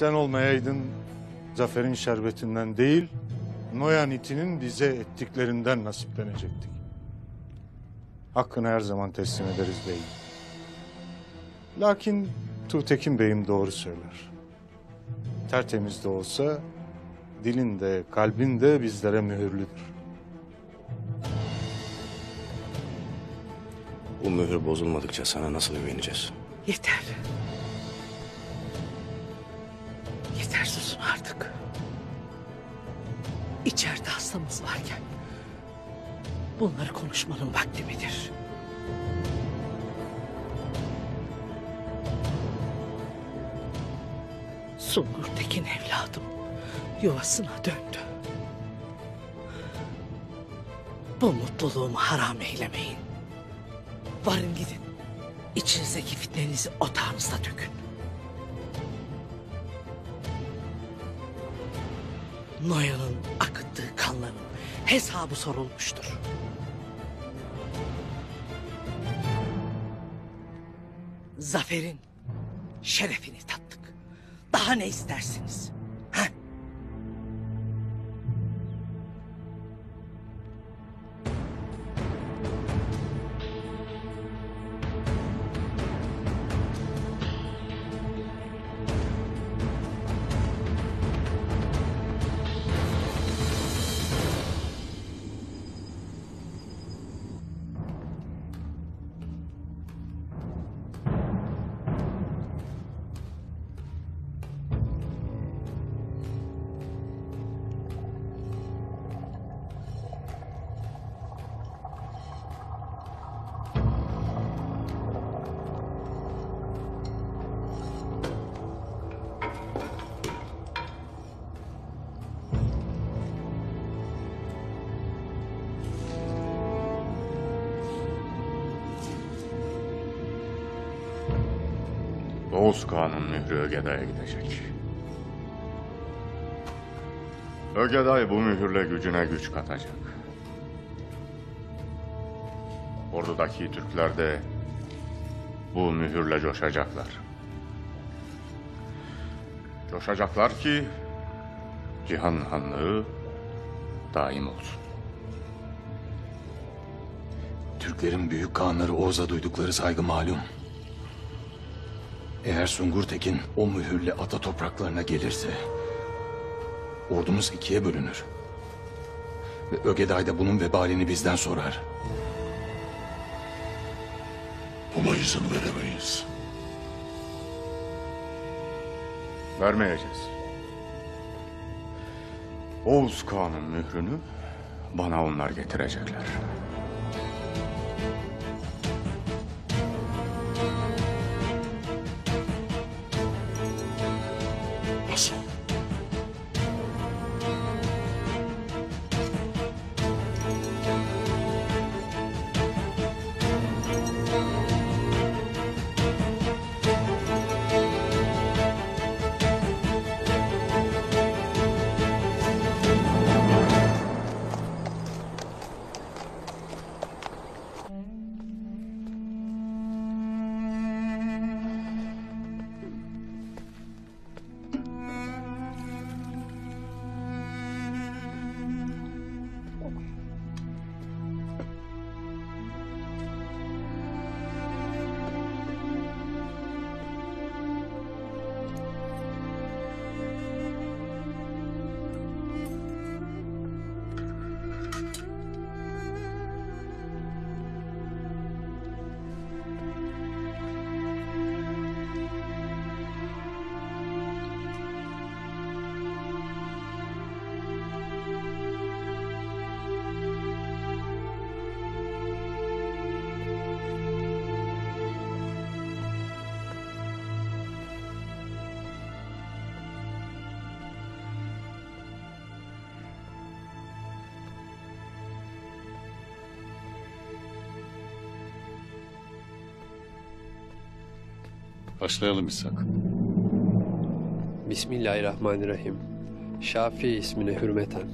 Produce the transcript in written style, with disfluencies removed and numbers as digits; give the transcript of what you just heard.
Sen olmayaydın zaferin şerbetinden değil, Noyan itinin bize ettiklerinden nasiplenecektik. Hakkını her zaman teslim ederiz beyim. Lakin Tuğtekin beyim doğru söyler. Tertemiz de olsa dilin de kalbin de bizlere mühürlüdür. Bu mühür bozulmadıkça sana nasıl güveneceğiz? Yeter. Yeter, susun artık. İçeride hastamız varken bunları konuşmanın vakti midir? Sungur Tekin evladım yuvasına döndü. Bu mutluluğumu haram eylemeyin. Varın gidin. İçinizdeki fitnenizi otağınızda dökün. Noyan'ın akıttığı kanların hesabı sorulmuştur. Zaferin şerefini tattık. Daha ne istersiniz? Ha? Oğuz Kağan'ın mührü Ögeday'a gidecek. Ögeday bu mühürle gücüne güç katacak. Ordudaki Türkler de bu mühürle coşacaklar. Coşacaklar ki cihan hanlığı daim olsun. Türklerin büyük kağanları Oğuz'a duydukları saygı malum. Eğer Sungur Tekin o mühürle ata topraklarına gelirse ordumuz ikiye bölünür. Ve Ögeday da bunun vebalini bizden sorar. Buna izin veremeyiz. Vermeyeceğiz. Oğuz Kağan'ın mührünü bana onlar getirecekler. Nasıl? Başlayalım İshak. Bismillahirrahmanirrahim. Şafii ismine hürmeten